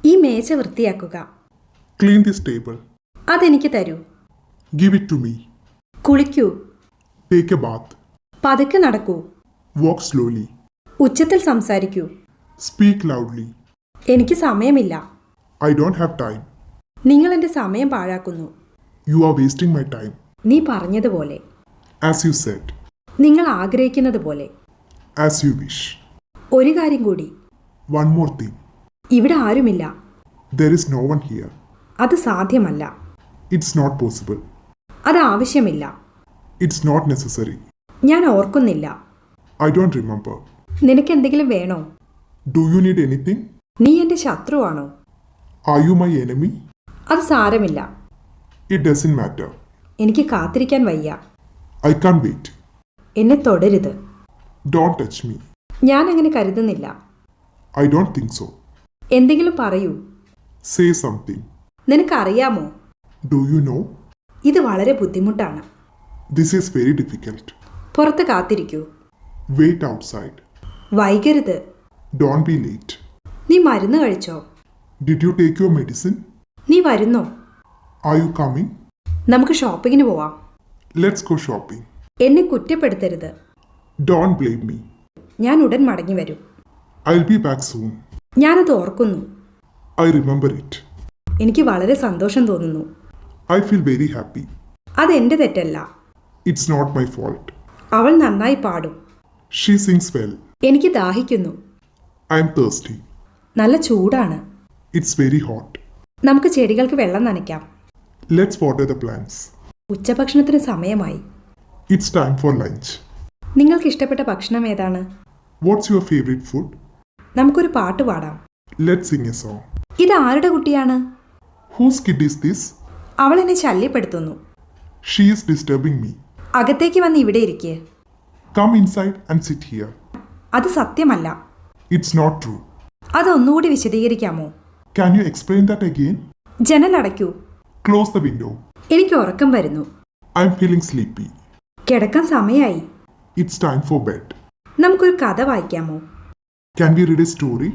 ഈ മേശ വൃത്തിയാക്കുക. Clean this table. അതെനിക്ക് തരൂ. Give it to me. കുളിക്കൂ. Take a bath. പതുക്കെ നടക്കൂ. Walk slowly. ഉച്ചത്തിൽ സംസാരിക്കൂ. Speak loudly. എനിക്ക് സമയമില്ല. I don't have time. നിങ്ങൾ എൻ്റെ സമയം പാഴാക്കുന്നു. You are wasting my time. നീ പറഞ്ഞതുപോലെ. As you said. നിങ്ങൾ ആഗ്രഹിക്കുന്നത് പോലെ. As you wish. ഒരു കാര്യം കൂടി. One more thing. ഇവിടെ ആരുമില്ല. There is no one here. അത് സാധ്യമല്ല. It's not possible. അത് ആവശ്യമില്ല. It's not necessary. ഞാൻ ഓർക്കുന്നില്ല. I don't remember. നിനക്ക് എന്തെങ്കിലും വേണോ? Do you need anything? നീ എൻ്റെ ശത്രുവാണോ? Are you my enemy? അത് സാരമില്ല. It doesn't matter. എനിക്ക് കാത്തിരിക്കാൻ വയ്യ. I can't wait. എന്നെ തൊടരുത്. Don't touch me. ഞാൻ അങ്ങനെ കരുതുന്നില്ല. I don't think so. എന്തെങ്കിലും പറയൂ. Say something. നിനക്കറിയാമോ? Do you know? ഇത് വളരെ ബുദ്ധിമുട്ടാണ്. This is very difficult. പുറത്ത് കാത്തിരിക്കൂ. Wait outside. വൈകരുത്. Don't be late. നീ മരുന്ന് കഴിച്ചോ? Did you take your medicine? നീ വരുന്നോ? Are you coming? നമുക്ക് ഷോപ്പിങ്ങിന് പോവാം. Let's go shopping. എന്നെ കുറ്റപ്പെടുത്തരുത്. Don't blame me. ഞാൻ ഉടൻ മടങ്ങി വരും. I'll be back soon. ഞാനത് ഓർക്കുന്നു. I remember it. എനിക്ക് വളരെ സന്തോഷം തോന്നുന്നു. I feel very happy. അതെൻ്റെ തെറ്റല്ല. It's not my fault. അവൾ നന്നായി പാടും. She sings well. എനിക്ക് ദാഹിക്കുന്നു. I'm thirsty. നല്ല ചൂടാണ്. It's very hot. നമുക്ക് ചെടികൾക്ക് വെള്ളം നനയ്ക്കാം. Let's water the plants. ഉച്ചഭക്ഷണത്തിന് സമയമായി. It's time for lunch. നിങ്ങൾക്ക് ഇഷ്ടപ്പെട്ട ഭക്ഷണം ഏതാണ്? What's your favorite food? നമുക്കൊരു പാട്ട് പാടാം. Let's sing a song. ഇത് ആരുടെ കുട്ടിയാണ്? Whose kid is this? അവൾ എന്നെ ശല്യപ്പെടുത്തുന്നു. She is disturbing me. അകത്തേക്ക് വന്ന് ഇവിടെ ഇരിക്കേ. Come inside and sit here. അത് സത്യമല്ല. It's not true. അതൊന്നുകൂടി വിശദീകരിക്കാമോ? Can you explain that again? ജനൽ അടയ്ക്കൂ. Close the window. എനിക്ക് ഉറക്കം വരുന്നു. I'm feeling sleepy. കിടക്കാൻ സമയമായി. It's time for bed. നമുക്കൊരു കഥ വായിക്കാമോ? Can we read a story?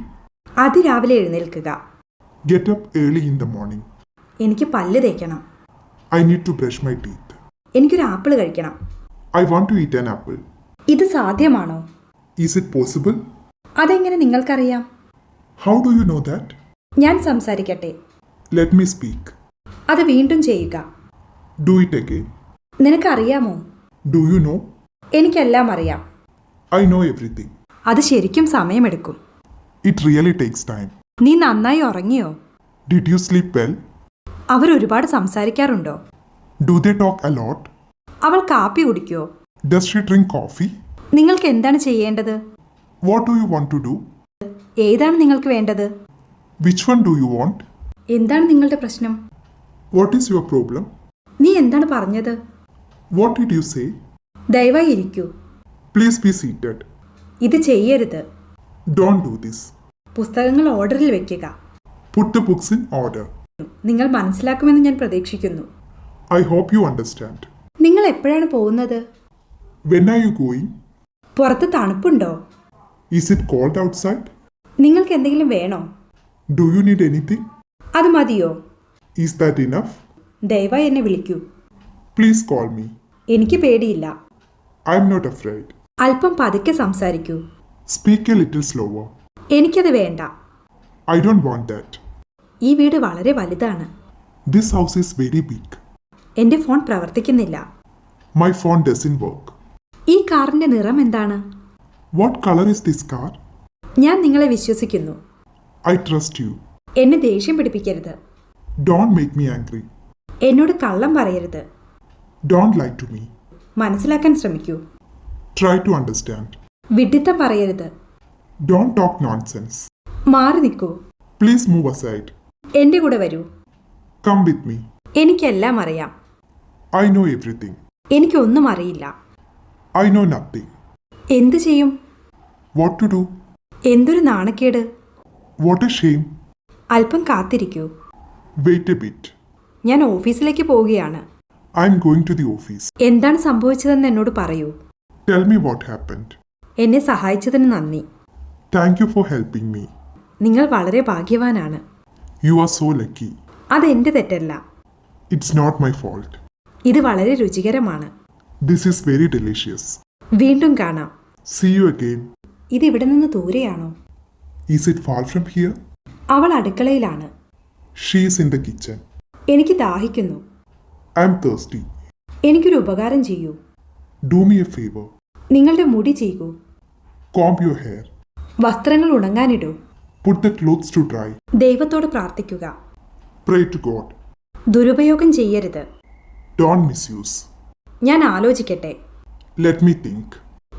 അതിരാവിലെ എഴുന്നേൽക്കുക. Get up early in the morning. എനിക്ക് പല്ല് തേക്കണം. I need to brush my teeth. എനിക്കൊരു ആപ്പിൾ കഴിക്കണം. I want to eat an apple. ഇത് സാധ്യമാണോ? Is it possible? അതെങ്ങനെ നിങ്ങൾക്കറിയാം? How do you know that? ഞാൻ സംസാരിക്കട്ടെ. Let me speak. അത് വീണ്ടും ചെയ്യുക. Do it again. നിനക്കറിയാമോ? Do you know? എനിക്കെല്ലാം അറിയാം. I know everything. അത് ശരിക്കും സമയമെടുക്കും. It really takes time. നീ നന്നായി ഉറങ്ങിയോ? Did you sleep well? അവർ ഒരുപാട് സംസാരിക്കാറുണ്ടോ? Do they talk a lot? അവൾ കാപ്പി കുടിക്കോ? Does she drink coffee? നിങ്ങൾക്ക് എന്താണ് ചെയ്യേണ്ടത്? What do you want to do? ഏതാണ് നിങ്ങൾക്ക് വേണ്ടത്? Which one do you want? എന്താണ് നിങ്ങളുടെ പ്രശ്നം? What is your problem? നീ എന്താണ് പറഞ്ഞത്? What did you say? ദയവായി ഇരിക്കൂ. Please be seated. ഇത് ചെയ്യരുത്. Don't do this. പുസ്തകങ്ങൾ ഓർഡറിൽ വെക്കുക. Put the books in order. നിങ്ങൾ മനസ്സിലാക്കുമെന്ന് ഞാൻ പ്രതീക്ഷിക്കുന്നു. I hope you understand. നിങ്ങൾ എപ്പോഴാണ് പോകുന്നത്? When are you going? പുറത്ത് തണുപ്പുണ്ടോ? Is it cold outside? നിങ്ങൾക്ക് എന്തെങ്കിലും വേണോ? Do you need anything? അത് മതിയോ? Is that enough? ദയവായി എന്നെ വിളിക്കൂ. Please call me. എനിക്ക് പേടിയില്ല. I'm not afraid. അല്പം പതുക്കെ സംസാരിക്കൂ. Speak a little slower. എനിക്കത് വേണ്ട. I don't want that. ഈ വീട് വളരെ വലുതാണ്. This house is very big. എൻ്റെ ഫോൺ പ്രവർത്തിക്കുന്നില്ല. My phone doesn't work. ഈ കാറിന്റെ നിറം എന്താണ്? What color is this car? ഞാൻ നിങ്ങളെ വിശ്വസിക്കുന്നു. I trust you. എന്നെ ദേഷ്യം പിടിപ്പിക്കരുത്. Don't make me angry. എന്നോട് കള്ളം പറയരുത്. Don't lie to me. മനസ്സിലാക്കാൻ ശ്രമിക്കൂ. Try to understand. വിഡ്ഢിത്തം പറയരുത്. Don't talk nonsense. മാറി നിൽക്കൂ. Please move aside. എൻ്റെ കൂടെ വരൂ. Come with me. എനിക്കെല്ലാം അറിയാം. I know everything. എനിക്കൊന്നും അറിയില്ല. I know nothing. എന്തു ചെയ്യും? What to do? എന്തൊരു നാണക്കേട്. What a shame. അല്പം കാത്തിരിക്കൂ. Wait a bit. ഞാൻ ഓഫീസിലേക്ക് പോവുകയാണ്. I'm going to the office. എന്താണ് സംഭവിച്ചതെന്ന് എന്നോട് പറയൂ. Tell me what happened. എന്നെ സഹായിച്ചതിന് നന്ദി. Thank you for helping me. നിങ്ങൾ വളരെ ഭാഗ്യവാനാണ്. You are so lucky. അതെന്റെ തെറ്റല്ല. It's not my fault. ഇത് വളരെ രുചികരമാണ്. This is very delicious. വീണ്ടും കാണാം. See you again. ഇത് ഇവിടെ നിന്ന് ദൂരെയാണോ? Is it far from here? അവൾ അടുക്കളയിലാണ്. She is in the kitchen. എനിക്ക് ദാഹിക്കുന്നു. I'm thirsty. എനിക്കൊരു ഉപകാരം ചെയ്യൂ. Do me a favor. നിങ്ങളുടെ മുടി ചെയ്യൂ. Comb your hair. വസ്ത്രങ്ങൾ ഉണങ്ങാനിടൂ. Put the clothes to dry. ദൈവത്തോട് പ്രാർത്ഥിക്കുക. Pray to God. ദുരുപയോഗം ചെയ്യരുത്. Don't misuse. ഞാൻ ആലോചിക്കട്ടെ. Let me think.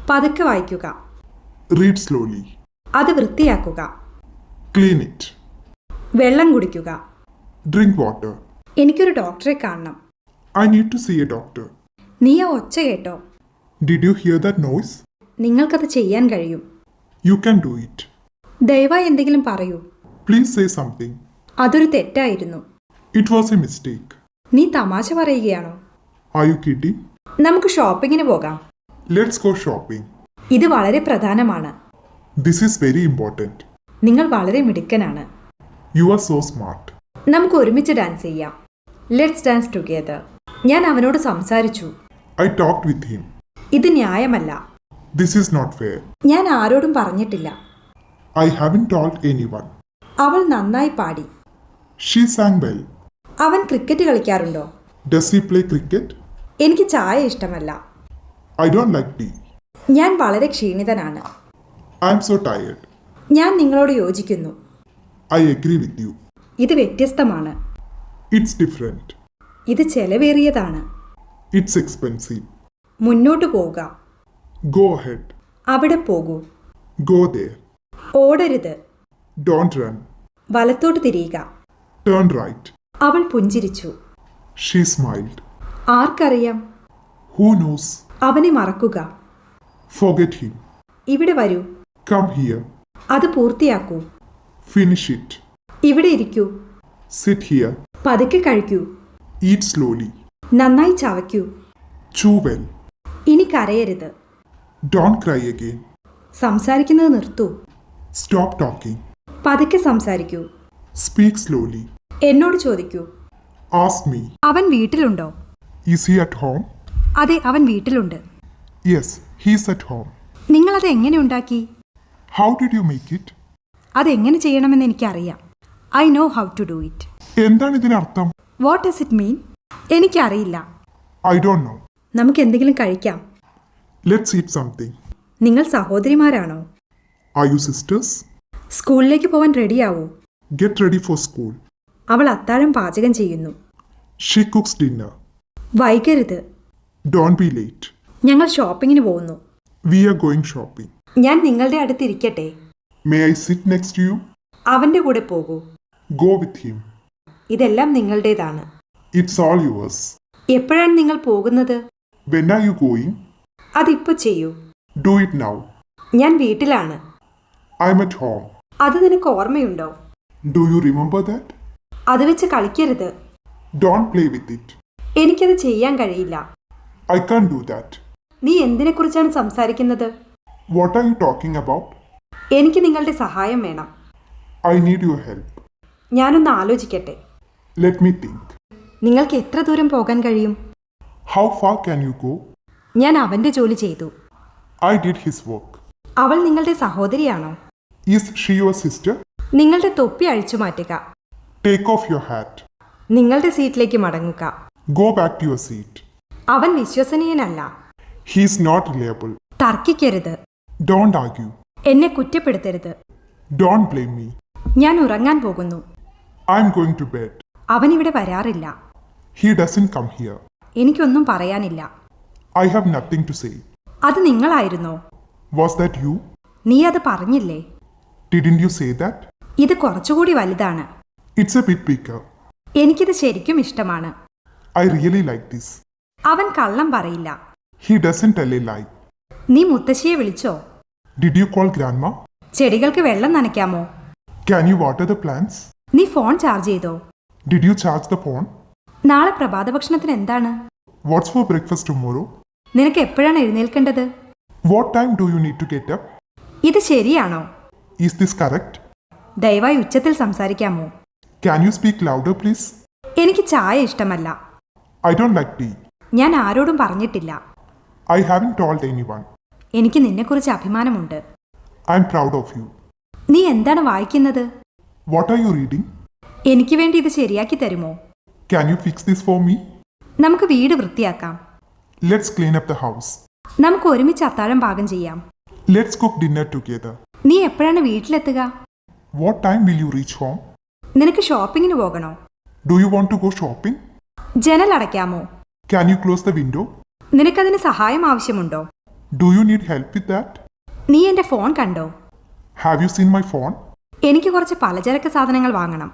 പതുക്കെ വായിക്കുക. Read slowly. അത് വൃത്തിയാക്കുക. Clean it. വെള്ളം കുടിക്കുക. Drink water. എനിക്കൊരു ഡോക്ടറെ കാണണം. I need to see a doctor. നീ ആ ഒച്ച കേട്ടോ? Did you hear that noise? നിങ്ങൾക്കത് ചെയ്യാൻ കഴിയും. You can do it. ദയവായി എന്തെങ്കിലും പറയൂ. Please say something. അതൊരു തെറ്റായിരുന്നു. It was a mistake. നീ തമാശ പറയുകയാണോ? Are you kidding? നമുക്ക് ഷോപ്പിങ്ങിന് പോകാം. Let's go shopping. ഇത് വളരെ പ്രധാനമാണ്. This is very important. നിങ്ങൾ വളരെ മിടുക്കനാണ്. You are so smart. നമുക്ക് ഒരുമിച്ച് ഡാൻസ് ചെയ്യാം. Let's dance together. ഞാൻ അവനോട് സംസാരിച്ചു. I talked with him. ഇത് ന്യായമല്ല. This is not fair. ഞാൻ ആരോടും പറഞ്ഞിട്ടില്ല. I haven't told anyone. അവൾ നന്നായി പാടി. She sang well. അവൻ cricket കളിക്കാറുണ്ടോ? Does he play cricket? എനിക്ക് ചായ ഇഷ്ടമല്ല. I don't like tea. ഞാൻ വളരെ ക്ഷീണിതനാണ്. I'm so tired. ഞാൻ നിങ്ങളോട് യോജിക്കുന്നു. I agree with you. ഇത് വ്യത്യസ്തമാണ്. It's different. ഇത് ചെലവേറിയതാണ്. It's expensive. മുന്നോട്ട് പോവുക. Go ahead. അവിടെ പോകൂ. Go there. ഓടരുത്. Don't run. വലത്തോട്ട് തിരിയുക. Turn right. അവൾ പുഞ്ചിരിച്ചു. She smiled. ആർക്കറിയാം? Who knows? അവനെ മറക്കുക. Forget him. ഇവിടെ വരൂ. Come here. അത് പൂർത്തിയാക്കൂ. Finish it. ഇവിടെ ഇരിക്കൂ. Sit here. പതുക്കെ കഴിക്കൂ. Eat slowly. നന്നായി ചവയ്ക്കൂ. Chew well. ഇനി കരയരുത്. Don't cry again. സംസാരിക്കുന്നത് നിർത്തൂ. Stop talking. പതുക്കെ സംസാരിക്കൂ. Speak slowly. എന്നോട് ചോദിക്കൂ. Ask me. അവൻ വീട്ടിലുണ്ടോ? Is he at home? അതെ, അവൻ വീട്ടിലുണ്ട്. Yes, he's at home. നിങ്ങളത് എങ്ങനെ ഉണ്ടാക്കി? How did you make it? അതെങ്ങനെ ചെയ്യണമെന്ന് എനിക്കറിയാം. I know how to do it. എന്താണ് ഇതിനർത്ഥം? What does it mean? എനിക്കറിയില്ല. I don't know. നമുക്ക് എന്തെങ്കിലും കഴിക്കാം. Let's eat something. നിങ്ങൾ സഹോദരിമാരാണോ? Are you sisters? സ്കൂളിലേക്ക് പോവാൻ റെഡിയാവൂ. Get ready for school. അവൾ അത്താഴം പാചകം ചെയ്യുന്നു. She cooks dinner. വൈകരുത്. Don't be late. ഞങ്ങൾ ഷോപ്പിങ്ങിന് പോകുന്നു. We are going shopping. ഞാൻ നിങ്ങളുടെ അടുത്തിരിക്കട്ടെ? May I sit next to you? അവൻ്റെ കൂടെ പോകൂ. Go with him. ഇതെല്ലാം നിങ്ങളുടേതാണ്. It's all yours. എപ്പോഴാണ് നിങ്ങൾ പോകുന്നത്? When are you going? അതിപ്പോ ചെയ്യൂ. Do it now. ഞാൻ വീട്ടിലാണ്. I'm at home. അത് നിനക്ക് ഓർമ്മയുണ്ടോ? Do you remember that? അത് വെച്ച് കളിക്കരുത്. Don't play with it. എനിക്കത് ചെയ്യാൻ കഴിയില്ല. I can't do that. നീ എന്തിനെക്കുറിച്ചാണ് സംസാരിക്കുന്നത്? What are you talking about? എനിക്ക് നിങ്ങളുടെ സഹായം വേണം. I need your help. ഞാനൊന്ന് ആലോചിക്കട്ടെ. Let me think. നിങ്ങൾക്ക് എത്ര ദൂരം പോകാൻ കഴിയും? How far can you go? ഞാൻ അവൻ്റെ ജോലി ചെയ്തു. I did his work. അവൾ നിങ്ങളുടെ സഹോദരിയാണോ? Is she your sister? നിങ്ങളുടെ തൊപ്പി അഴിച്ചു മാറ്റുക. Take off your hat. നിങ്ങളുടെ സീറ്റിലേക്ക് മടങ്ങുക. Go back to your seat. അവൻ വിശ്വസനീയനല്ല. He is not reliable. തർക്കിക്കരുത്. Don't argue. എന്നെ കുറ്റപ്പെടുത്തരുത്. Don't blame me. ഞാൻ ഉറങ്ങാൻ പോകുന്നു. I'm going to bed. അവൻ ഇവിടെ വരാറില്ല. He doesn't come here. എനിക്കൊന്നും പറയാനില്ല. I have nothing to say. അത് നിങ്ങളായിരുന്നോ? Was that you? നീ അത് പറഞ്ഞില്ലേ? Didn't you say that? ഇത് കുറച്ചുകൂടി വലുതാണ്. It's a bit bigger. എനിക്കിത് ശരിക്കും ഇഷ്ടമാണ്. I really like this. അവൻ കള്ളം പറയില്ല. He doesn't tell a lie. നീ മുത്തശ്ശിയെ വിളിച്ചോ? Did you call grandma? ചെടികൾക്ക് വെള്ളം നനയ്ക്കാമോ? Can you water the plants? നീ ഫോൺ ചാർജ് ചെയ്തോ? Did you charge the phone? നാളെ പ്രഭാത ഭക്ഷണത്തിന് എന്താണ്? What's for breakfast tomorrow? നിനക്ക് എപ്പോഴാണ് എഴുന്നേൽക്കേണ്ടത്? What time do you need to get up? ഇത് ശരിയാണോ? Is this correct? ദയവായി ഉച്ചത്തിൽ സംസാരിക്കാമോ? Can you speak louder, please? എനിക്ക് ചായ ഇഷ്ടമല്ല. I don't like tea. ഞാൻ ആരോടും പറഞ്ഞിട്ടില്ല. I haven't told anyone. എനിക്ക് നിന്നെക്കുറിച്ച് അഭിമാനമുണ്ട്. I'm proud of you. നീ എന്താണ് വായിക്കുന്നത്? What are you reading? എനിക്ക് വേണ്ടി ഇത് ശരിയാക്കി തരുമോ? Can you fix this for me? നമുക്ക് വീട് വൃത്തിയാക്കാം. Let's clean up the house. നമുക്ക് ഒരുമിച്ച് അത്താഴം പാകം ചെയ്യാം. Let's cook dinner together. നീ എപ്പോഴാണ് വീട്ടിലെത്തുക? What time will you reach home? നിനക്ക് ഷോപ്പിങ്ങിന് പോകണോ? Do you want to go shopping? ജനൽ അടയ്ക്കാമോ? Can you close the window? നിനക്കതിന് സഹായം ആവശ്യമുണ്ടോ? Do you need help with that? നീ എൻ്റെ ഫോൺ കണ്ടോ? Have you seen my phone? എനിക്ക് കുറച്ച് പലചരക്ക് സാധനങ്ങൾ വാങ്ങണം.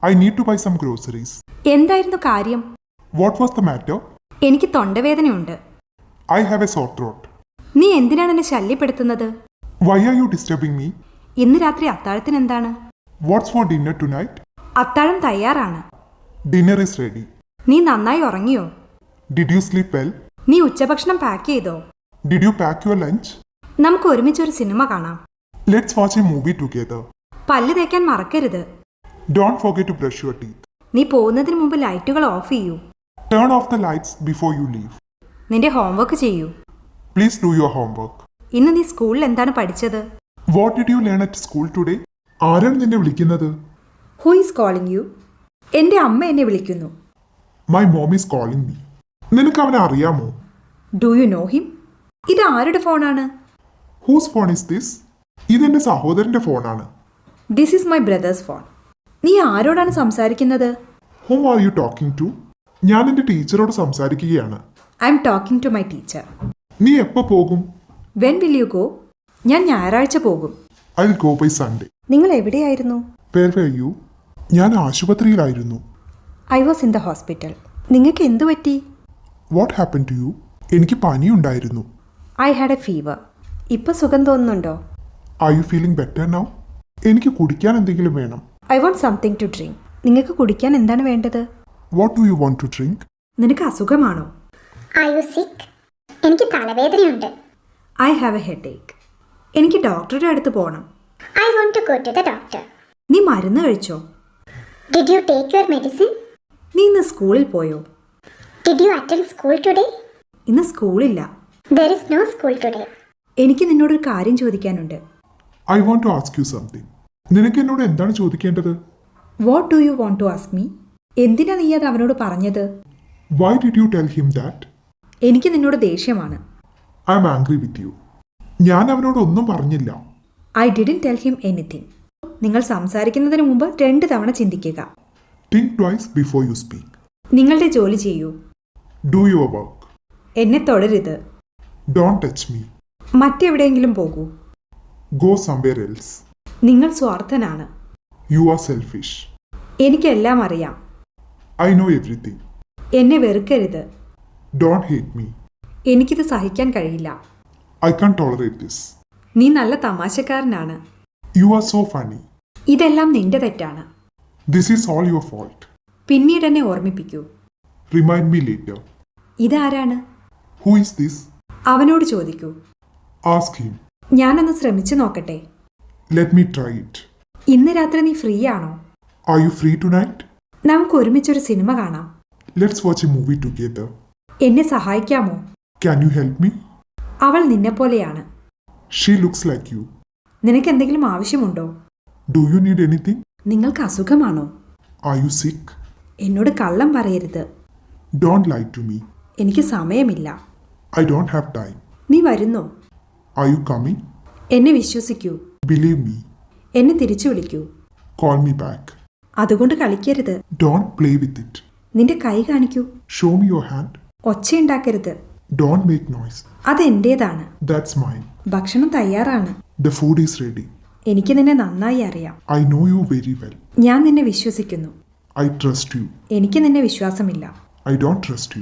I need to buy some groceries. എന്തായിരുന്നു കാര്യം? What was the matter? എനിക്ക് തൊണ്ടവേദനയുണ്ട്. I have a sore throat. നീ എന്തിനാണ് എന്നെ ശല്യപ്പെടുത്തുന്നത്? Why are you disturbing me? ഇന്ന് രാത്രി അത്താഴത്തിന് എന്താണ്? What's for dinner tonight? അത്താഴം തയ്യാറാണ്. Dinner is ready. നീ നന്നായി ഉറങ്ങിയോ? Did you sleep well? നീ ഉച്ചഭക്ഷണം പാക്ക് ചെയ്തോ? Did you pack your lunch? നമുക്ക് ഒരുമിച്ചൊരു സിനിമ കാണാം. Let's watch a movie together. പല്ല് തേക്കാൻ മറക്കരുത്. Don't forget to brush your teeth. നീ പോകുന്നതിന് മുമ്പ് ലൈറ്റുകൾ ഓഫ് ചെയ്യൂ. Turn off the lights before you leave. നിന്റെ ഹോംവർക്ക് ചെയ്യൂ. Please do your homework. ഇന്ന് നീ സ്കൂളിൽ എന്താണ് പഠിച്ചത്? What did you learn at school today? ആരാണ് നിന്നെ വിളിക്കുന്നത്? Who is calling U? എൻ്റെ അമ്മ എന്നെ വിളിക്കുന്നു. My mom is calling me. നിനക്ക് അവനെ അറിയാമോ? Do you know him? ഇത് ആരുടെ ഫോണാണ്? Whose phone is this? ഇതെന്റെ സഹോദരന്റെ ഫോണാണ്. This is my brothers phone. നീ ആരോടാണ് സംസാരിക്കുന്നത്? Whom are you talking to? ഞാൻ എൻ്റെ ടീച്ചറോട് സംസാരിക്കുകയാണ്. I'm talking to my teacher. നീ എപ്പോൾ പോകും? When will you go? ഞാൻ ഞായറാഴ്ച പോകും. I'll go by Sunday. നിങ്ങൾ എവിടെയായിരുന്നു? Where were you? ഞാൻ ആശുപത്രിയിലായിരുന്നു. I was in the hospital. നിങ്ങൾക്ക് എന്തു പറ്റി? What happened to you? എനിക്ക് പനിയുണ്ടായിരുന്നു. I had a fever. ഇപ്പം സുഖം തോന്നുന്നുണ്ടോ? Are you feeling better now? എനിക്ക് കുടിക്കാൻ എന്തെങ്കിലും വേണം. I want something to drink. നിങ്ങൾക്ക് കുടിക്കാൻ എന്താണ് വേണ്ടത്? What do you want to drink? നിനക്ക് അസുഖമാണോ? Are you sick? എനിക്ക് തലവേദനയുണ്ട്. ഐ ഹാവ് എ ഹെഡ് ഏക്ക്. എനിക്ക് ഡോക്ടറുടെ അടുത്ത് പോകണം. I want to go to the doctor. നീ മരുന്ന് കഴിച്ചോ? Did you take your medicine? നീ ഇന്ന് സ്കൂളിൽ പോയോ? Did you attend school today? ഇന്ന് സ്കൂളില്ല. There is no school today. എനിക്ക് നിന്നോടൊരു കാര്യം ചോദിക്കാനുണ്ട്. I want to ask you something. നിനക്ക് എന്നോട് എന്താണ് ചോദിക്കേണ്ടത്? What do you want to ask me? എന്തിനാ നീ അത് അവനോട് പറഞ്ഞത്? Why did you tell him that? എനിക്ക് നിന്നോട് ദേഷ്യമാണ്. I am angry with you. ഞാൻ അവനോട് ഒന്നും പറഞ്ഞില്ല. I didn't tell him anything. നിങ്ങൾ സംസാരിക്കുന്നതിന് മുമ്പ് 2 തവണ ചിന്തിക്കുക. Think twice before you speak. നിങ്ങളുടെ ജോലി ചെയ്യൂ. Do your work. എന്നെ തൊടരുത്. Don't touch me. മറ്റെവിടെയെങ്കിലും പോകൂ. Go somewhere else. നിങ്ങൾ സ്വാർത്ഥനാണ്. You are selfish. എനിക്കെല്ലാം അറിയാം. I know everything. എന്നെ വെറുക്കരുത്. Don't hate me. എനിക്കിത് സഹിക്കാൻ കഴിയില്ല. I can't tolerate this. നീ നല്ല തമാശക്കാരനാണ്. You are so funny. ഇതെല്ലാം നിന്റെ തെറ്റാണ്. This is all your fault. പിന്നീട് എന്നെ ഓർമ്മിപ്പിക്കൂ. Remind me later. ഇതാരാണ്? Who is this? അവനോട് ചോദിക്കൂ. Ask him. ഞാനൊന്ന് ശ്രമിച്ചു നോക്കട്ടെ. Let me try it. ഇന്ന് രാത്രി നീ ഫ്രീ ആണോ? Are you free tonight? നമുക്ക് ഒരുമിച്ചൊരു സിനിമ കാണാം. Let's watch a movie together. എന്നെ സഹായിക്കാമോ? Can you help me? അവൾ നിന്നെപ്പോലെയാണ്. She looks like you. നിനക്ക് എന്തെങ്കിലും ആവശ്യമുണ്ടോ? Do you need anything? നിങ്ങൾക്ക് അസുഖമാണോ? Are you sick? എന്നോട് കള്ളം പറയരുത്. Don't lie to me. എനിക്ക് സമയമില്ല. I don't have time. നീ വരുന്നോ? Are you coming? എന്നെ വിശ്വസിക്കൂ. Believe me. എന്നെ തിരിച്ചു വിളിക്കൂ. Call me back. അതുകൊണ്ട് കളിക്കരുത്. Don't play with it. നിന്റെ കൈ കാണിക്കൂ. Show me your hand. ഒച്ചയുണ്ടാക്കരുത്. Don't make noise. അതെന്റേതാണ്. That's mine. ഭക്ഷണം തയ്യാറാണ്. The food is ready. എനിക്ക് നിന്നെ നന്നായി അറിയാം. I know you very well. ഞാൻ നിന്നെ വിശ്വസിക്കുന്നു. I trust you. എനിക്ക് നിന്നെ വിശ്വാസമില്ല. I don't trust you.